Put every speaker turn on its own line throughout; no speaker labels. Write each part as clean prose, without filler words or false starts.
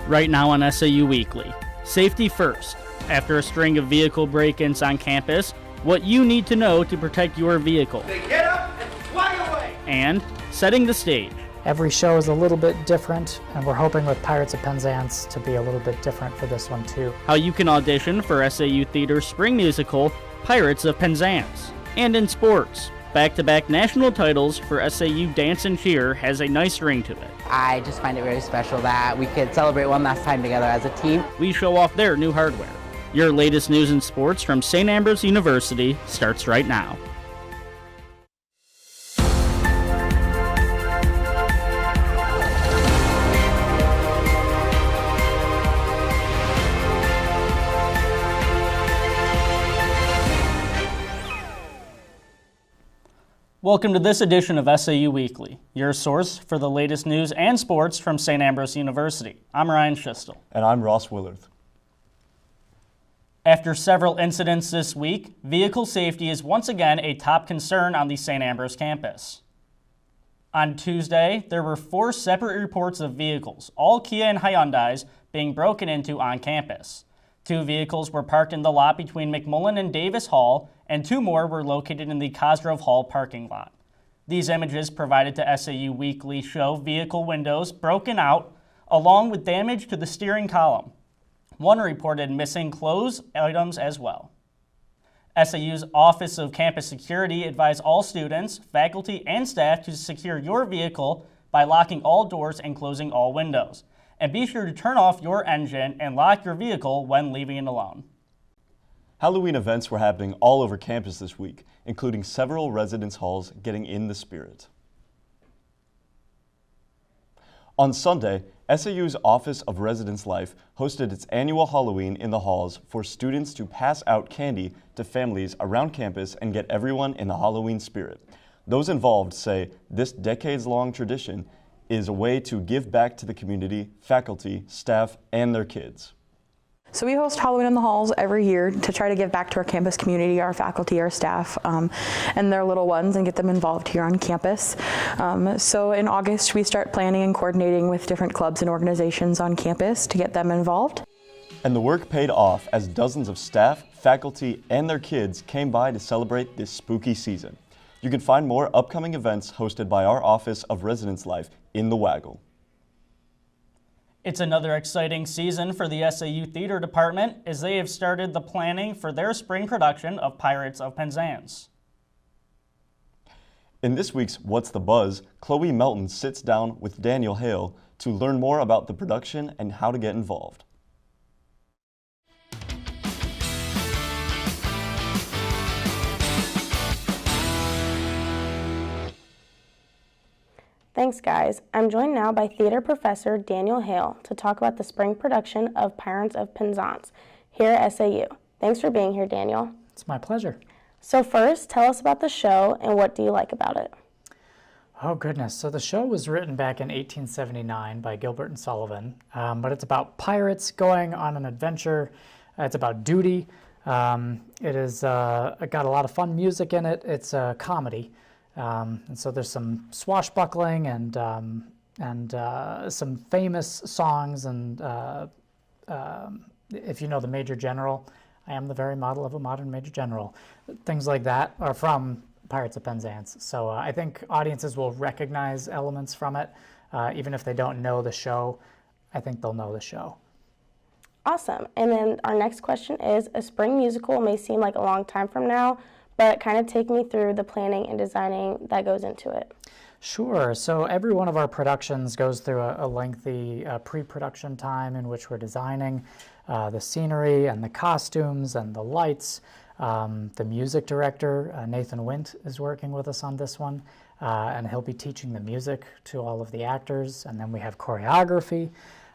right now on SAU Weekly. Safety first. After a string of vehicle break-ins on campus, what you need to know to protect your vehicle.
They get up and fly away!
And setting the stage.
Every show is a little bit different, and we're hoping with Pirates of Penzance to be a little bit different for this one too.
How you can audition for SAU Theater's spring musical, Pirates of Penzance. And in sports, back-to-back national titles for SAU Dance and Cheer has a nice ring to it.
I just find it very special that we could celebrate one last time together as a team.
We show off their new hardware. Your latest news and sports from St. Ambrose University starts right now. Welcome to this edition of SAU Weekly, your source for the latest news and sports from St. Ambrose University. I'm Ryan Schistel.
And I'm Ross Willard.
After several incidents this week, vehicle safety is once again a top concern on the St. Ambrose campus. On Tuesday, there were 4 separate reports of vehicles, all Kia and Hyundais, being broken into on campus. 2 vehicles were parked in the lot between McMullen and Davis Hall, and 2 more were located in the Cosgrove Hall parking lot. These images provided to SAU Weekly show vehicle windows broken out, along with damage to the steering column. One reported missing clothes items as well. SAU's Office of Campus Security advised all students, faculty, and staff to secure your vehicle by locking all doors and closing all windows. And be sure to turn off your engine and lock your vehicle when leaving it alone.
Halloween events were happening all over campus this week, including several residence halls getting in the spirit. On Sunday, SAU's Office of Residence Life hosted its annual Halloween in the halls for students to pass out candy to families around campus and get everyone in the Halloween spirit. Those involved say this decades-long tradition is a way to give back to the community, faculty, staff, and their kids.
So we host Halloween in the halls every year to try to give back to our campus community, our faculty, our staff, and their little ones, and get them involved here on campus. So in August, we start planning and coordinating with different clubs and organizations on campus to get them involved.
And the work paid off as dozens of staff, faculty, and their kids came by to celebrate this spooky season. You can find more upcoming events hosted by our Office of Residence Life in the Waggle.
It's another exciting season for the SAU Theatre Department as they have started the planning for their spring production of Pirates of Penzance.
In this week's What's the Buzz, Chloe Melton sits down with Daniel Hale to learn more about the production and how to get involved.
Thanks, guys. I'm joined now by theater professor Daniel Hale to talk about the spring production of Pirates of Penzance here at SAU. Thanks for being here, Daniel.
It's my pleasure.
So first, tell us about the show and what do you like about it?
Oh goodness, so the show was written back in 1879 by Gilbert and Sullivan, but it's about pirates going on an adventure. It's about duty. It got a lot of fun music in it. It's a comedy. And so there's some swashbuckling and some famous songs, and if you know the Major General, I am the very model of a modern Major General. Things like that are from Pirates of Penzance. So I think audiences will recognize elements from it, even if they don't know the show. I think they'll know the show.
Awesome. And then our next question is, a spring musical may seem like a long time from now, but kind of take me through the planning and designing that goes into it.
Sure. So every one of our productions goes through a lengthy pre-production time in which we're designing the scenery and the costumes and the lights. The music director, Nathan Wint, is working with us on this one, and he'll be teaching the music to all of the actors. And then we have choreography.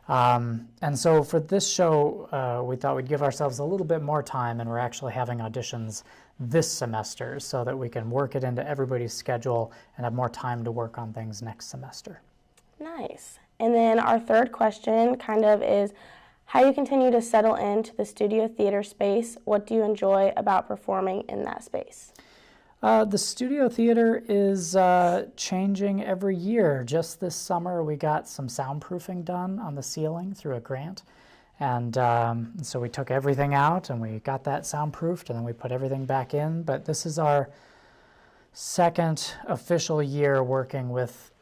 And so for this show, we thought we'd give ourselves a little bit more time, and we're actually having auditions this semester so that we can work it into everybody's schedule and have more time to work on things next semester.
Nice. And then our third question kind of is how you continue to settle into the studio theater space. What do you enjoy about performing in that space?
The studio theater is changing every year. Just this summer, we got some soundproofing done on the ceiling through a grant. And so we took everything out and we got that soundproofed, and then we put everything back in. But this is our second official year working with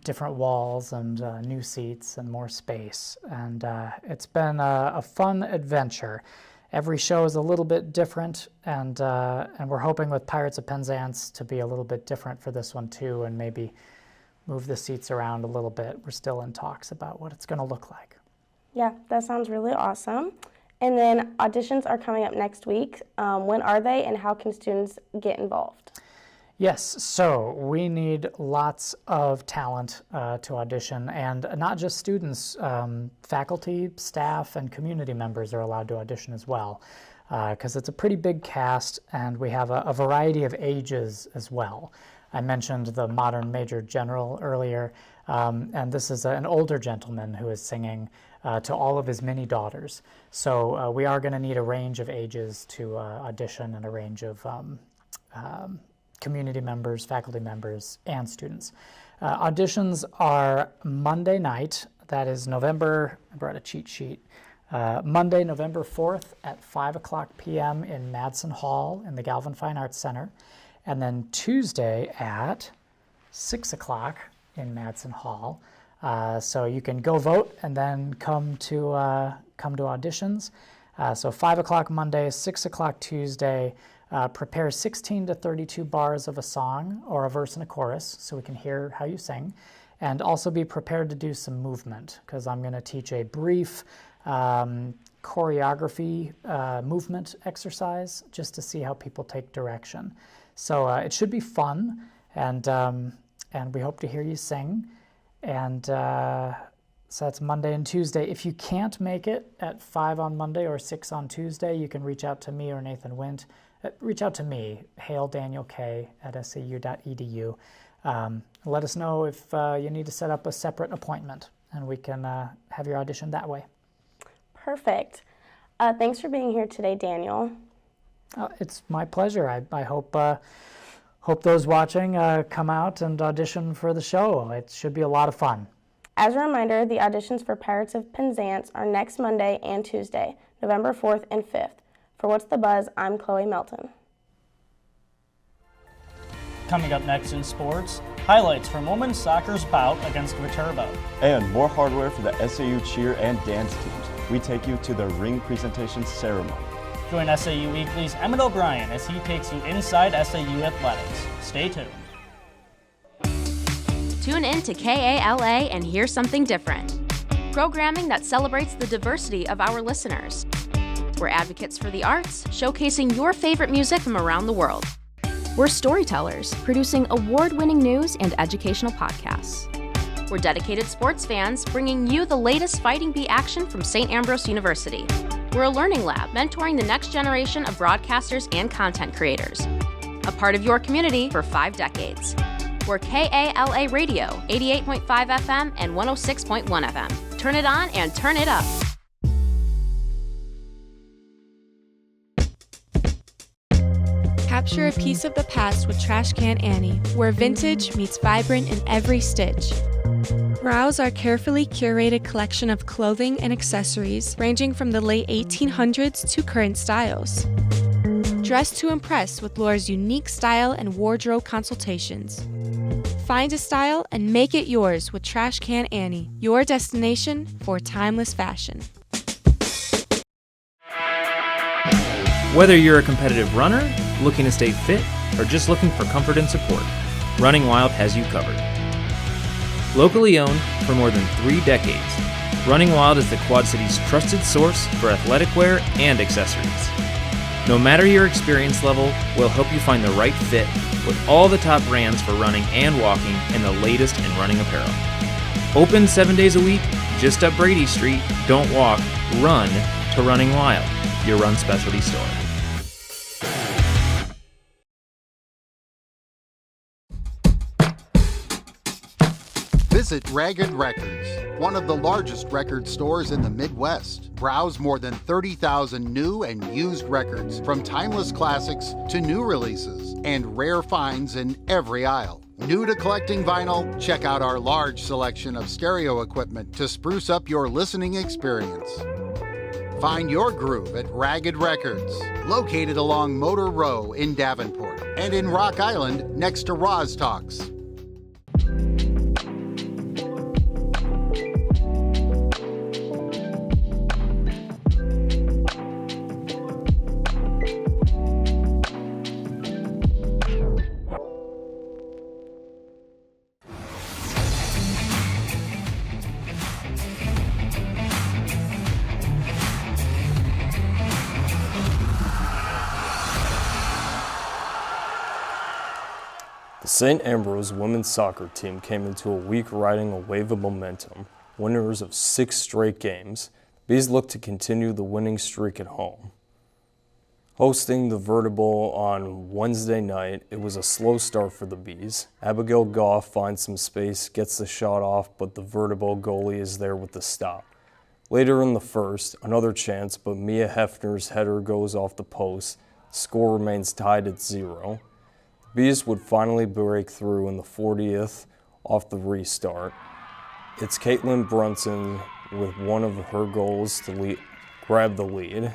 different walls and new seats and more space. And it's been a fun adventure. Every show is a little bit different, and we're hoping with Pirates of Penzance to be a little bit different for this one too, and maybe move the seats around a little bit. We're still in talks about what it's going to look like.
Yeah, that sounds really awesome. And then auditions are coming up next week. When are they, and how can students get involved?
Yes, so we need lots of talent to audition, and not just students, faculty, staff, and community members are allowed to audition as well, because it's a pretty big cast, and we have a variety of ages as well. I mentioned the modern Major General earlier, and this is an older gentleman who is singing to all of his many daughters. So we are going to need a range of ages to audition, and a range of community members, faculty members, and students. Auditions are Monday night, that is I brought a cheat sheet, Monday, November 4th at 5 o'clock p.m. in Madsen Hall in the Galvin Fine Arts Center, and then Tuesday at 6 o'clock in Madsen Hall. So you can go vote and then come to auditions. So 5 o'clock Monday, 6 o'clock Tuesday. Prepare 16 to 32 bars of a song or a verse and a chorus so we can hear how you sing, and also be prepared to do some movement, because I'm going to teach a brief choreography movement exercise just to see how people take direction. So it should be fun, and we hope to hear you sing. And so that's Monday and Tuesday. If you can't make it at 5 on Monday or 6 on Tuesday, you can reach out to me or Nathan Wint. Reach out to me, haledanielk@sau.edu. Let us know if you need to set up a separate appointment, and we can have your audition that way.
Perfect. Thanks for being here today, Daniel.
It's my pleasure. I hope those watching come out and audition for the show. It should be a lot of fun.
As a reminder, the auditions for Pirates of Penzance are next Monday and Tuesday, November 4th and 5th. For What's the Buzz, I'm Chloe Melton.
Coming up next in sports, highlights from women's soccer's bout against Viterbo.
And more hardware for the SAU cheer and dance teams. We take you to the ring presentation ceremony.
Join SAU Weekly's Emmett O'Brien as he takes you inside SAU athletics. Stay tuned.
Tune in to KALA and hear something different. Programming that celebrates the diversity of our listeners. We're advocates for the arts, showcasing your favorite music from around the world. We're storytellers, producing award-winning news and educational podcasts. We're dedicated sports fans, bringing you the latest Fighting Bee action from St. Ambrose University. We're a learning lab, mentoring the next generation of broadcasters and content creators. A part of your community for 5 decades. We're KALA Radio, 88.5 FM and 106.1 FM. Turn it on and turn it up.
Capture a piece of the past with Trash Can Annie, where vintage meets vibrant in every stitch. Browse our carefully curated collection of clothing and accessories ranging from the late 1800s to current styles. Dress to impress with Laura's unique style and wardrobe consultations. Find a style and make it yours with Trash Can Annie, your destination for timeless fashion.
Whether you're a competitive runner, looking to stay fit, or just looking for comfort and support, Running Wild has you covered. Locally owned for more than 3 decades, Running Wild is the Quad City's trusted source for athletic wear and accessories. No matter your experience level, we'll help you find the right fit with all the top brands for running and walking and the latest in running apparel. Open 7 days a week, just up Brady Street. Don't walk, run to Running Wild, your run specialty store.
Visit Ragged Records, one of the largest record stores in the Midwest. Browse more than 30,000 new and used records, from timeless classics to new releases, and rare finds in every aisle. New to collecting vinyl? Check out our large selection of stereo equipment to spruce up your listening experience. Find your groove at Ragged Records, located along Motor Row in Davenport, and in Rock Island next to Roz Talks.
The St. Ambrose women's soccer team came into a week riding a wave of momentum, winners of 6 straight games. The Bees look to continue the winning streak at home. Hosting the Viterbo on Wednesday night, it was a slow start for the Bees. Abigail Goff finds some space, gets the shot off, but the Viterbo goalie is there with the stop. Later in the first, another chance, but Mia Hefner's header goes off the post. The score remains tied at 0. Bees would finally break through in the 40th off the restart. It's Caitlin Brunson with one of her goals to grab the lead,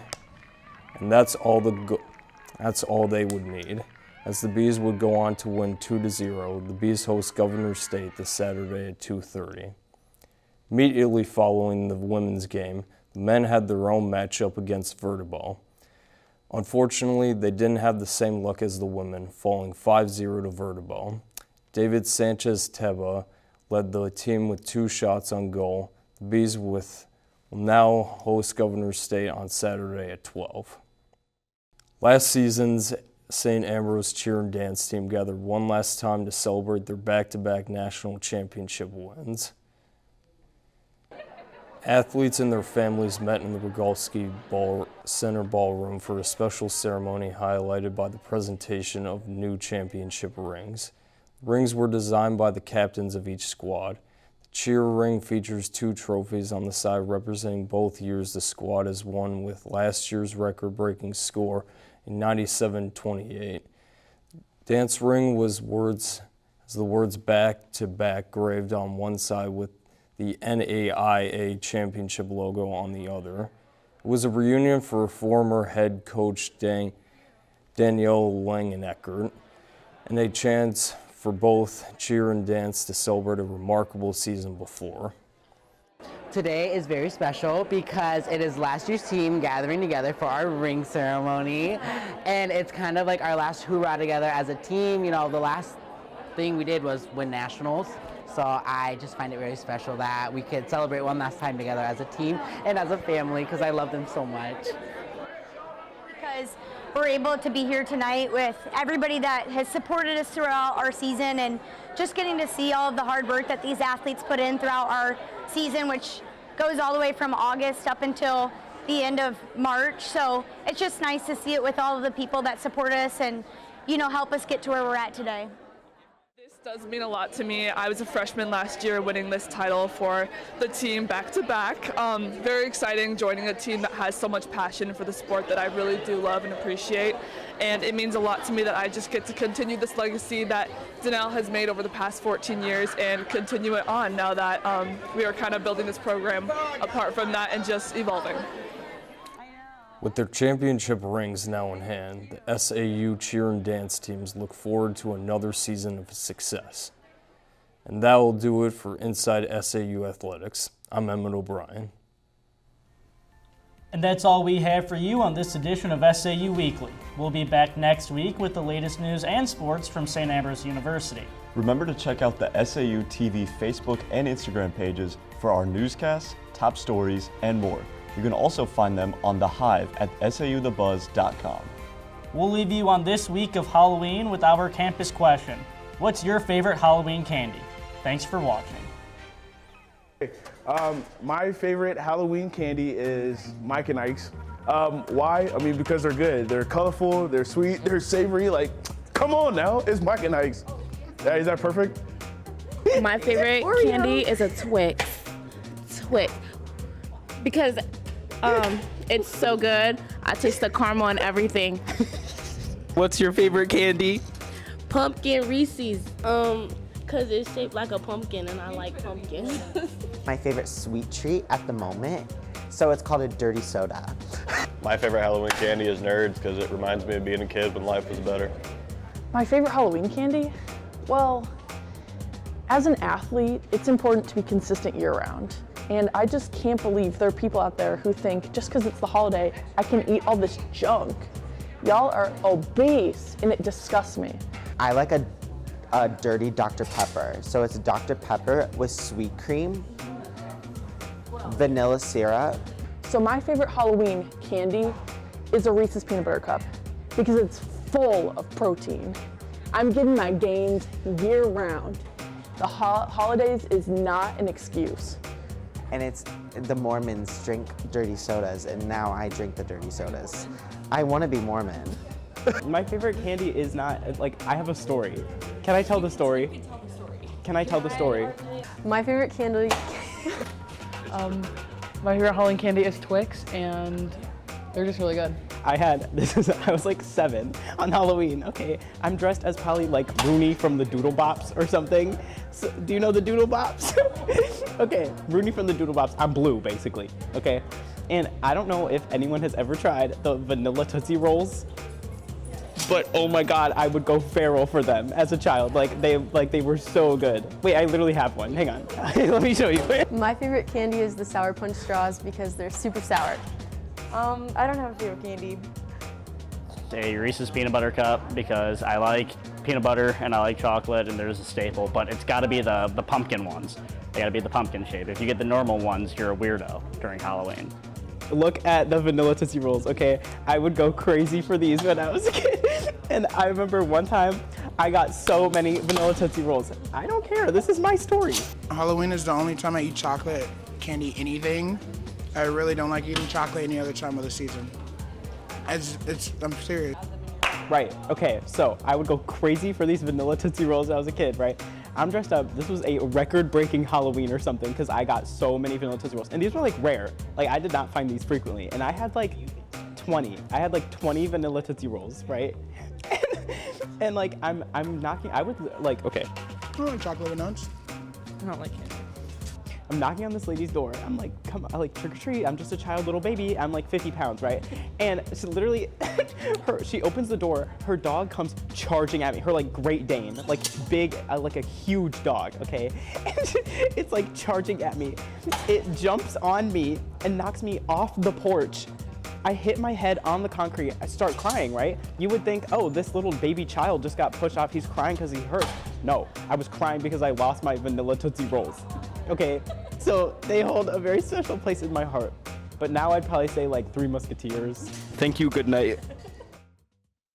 and that's all they would need. As the Bees would go on to win 2-0, the Bees host Governor State this Saturday at 2:30. Immediately following the women's game, the men had their own matchup against Viterbo. Unfortunately, they didn't have the same luck as the women, falling 5-0 to Viterbo. David Sanchez-Teba led the team with 2 shots on goal. The Bees will now host Governor State on Saturday at 12. Last season's St. Ambrose cheer and dance team gathered one last time to celebrate their back-to-back national championship wins. Athletes and their families met in the Rogalski Center Ballroom for a special ceremony highlighted by the presentation of new championship rings. The rings were designed by the captains of each squad. The cheer ring features 2 trophies on the side representing both years the squad has won, with last year's record-breaking score in 97-28. Dance ring has the words "back to back" graved on one side with the NAIA championship logo on the other. It was a reunion for former head coach Danielle Langeneckert, and a chance for both cheer and dance to celebrate a remarkable season before.
Today is very special because it is last year's team gathering together for our ring ceremony, and it's kind of like our last hoorah together as a team. You know, the last thing we did was win nationals. So I just find it very special that we could celebrate one last time together as a team and as a family, because I love them so much.
Because we're able to be here tonight with everybody that has supported us throughout our season, and just getting to see all of the hard work that these athletes put in throughout our season, which goes all the way from August up until the end of March. So it's just nice to see it with all of the people that support us and, you know, help us get to where we're at today.
Does mean a lot to me. I was a freshman last year winning this title for the team back-to-back. Very exciting joining a team that has so much passion for the sport that I really do love and appreciate. And it means a lot to me that I just get to continue this legacy that Danelle has made over the past 14 years and continue it on now that we are kind of building this program apart from that and just evolving.
With their championship rings now in hand, the SAU cheer and dance teams look forward to another season of success. And that will do it for Inside SAU Athletics. I'm Emmett O'Brien.
And that's all we have for you on this edition of SAU Weekly. We'll be back next week with the latest news and sports from St. Ambrose University.
Remember to check out the SAU TV Facebook and Instagram pages for our newscasts, top stories, and more. You can also find them on The Hive at sauthebuzz.com.
We'll leave you on this week of Halloween with our campus question. What's your favorite Halloween candy? Thanks for watching.
My favorite Halloween candy is Mike and Ike's. Why? I mean, because they're good. They're colorful, they're sweet, they're savory. Like, come on now, it's Mike and Ike's. Is that perfect?
My favorite candy is a Twix. Twix because it's so good. I taste the caramel and everything.
What's your favorite candy?
Pumpkin Reese's, cause it's shaped like a pumpkin and I like pumpkin.
My favorite sweet treat at the moment, so it's called a dirty soda.
My favorite Halloween candy is Nerds because it reminds me of being a kid when life was better.
My favorite Halloween candy? Well, as an athlete, it's important to be consistent year-round. And I just can't believe there are people out there who think just because it's the holiday, I can eat all this junk. Y'all are obese, and it disgusts me.
I like a dirty Dr. Pepper. So it's Dr. Pepper with sweet cream, vanilla syrup.
So my favorite Halloween candy is a Reese's Peanut Butter Cup because it's full of protein. I'm getting my gains year-round. The holidays is not an excuse.
And it's the Mormons drink dirty sodas, and now I drink the dirty sodas. I want to be Mormon.
My favorite candy is not, like, I have a story. Can I tell the story? Can I tell the story?
My favorite candy, my favorite Halloween candy is Twix, and they're just really good.
I was like 7 on Halloween, okay? I'm dressed as probably like Rooney from the Doodle Bops or something. So, do you know the Doodle Bops? Okay, Rooney from the Doodle Bops. I'm blue, basically, okay? And I don't know if anyone has ever tried the vanilla Tootsie Rolls, but oh my God, I would go feral for them as a child. They were so good. Wait, I literally have one, hang on. Let me show you.
My favorite candy is the Sour Punch straws because they're super sour.
I don't have a favorite candy.
A Reese's Peanut Butter Cup because I like peanut butter and I like chocolate and there's a staple, but it's gotta be the pumpkin ones. They gotta be the pumpkin shape. If you get the normal ones, you're a weirdo during Halloween.
Look at the vanilla Tootsie Rolls, okay? I would go crazy for these when I was a kid. And I remember one time I got so many vanilla Tootsie Rolls. I don't care, this is my story.
Halloween is the only time I eat chocolate, candy, anything. I really don't like eating chocolate any other time of the season. I'm serious.
Right, okay, so I would go crazy for these vanilla Tootsie Rolls when I was a kid, right? I'm dressed up, this was a record-breaking Halloween or something because I got so many vanilla Tootsie Rolls. And these were like rare. Like I did not find these frequently. And I had like 20. I had like 20 vanilla Tootsie Rolls, right? And like I'm knocking, I would like, okay.
I don't like chocolate with nuts.
I don't like candy.
I'm knocking on this lady's door. I'm like, come on, like trick or treat. I'm just a child, little baby. I'm like 50 pounds, right? And so literally, she opens the door. Her dog comes charging at me. Her like Great Dane, like big, like a huge dog, okay? And it's like charging at me. It jumps on me and knocks me off the porch. I hit my head on the concrete. I start crying, right? You would think, oh, this little baby child just got pushed off. He's crying because he hurt. No, I was crying because I lost my vanilla Tootsie Rolls. Okay, so they hold a very special place in my heart. But now I'd probably say like Three Musketeers.
Thank you, good night.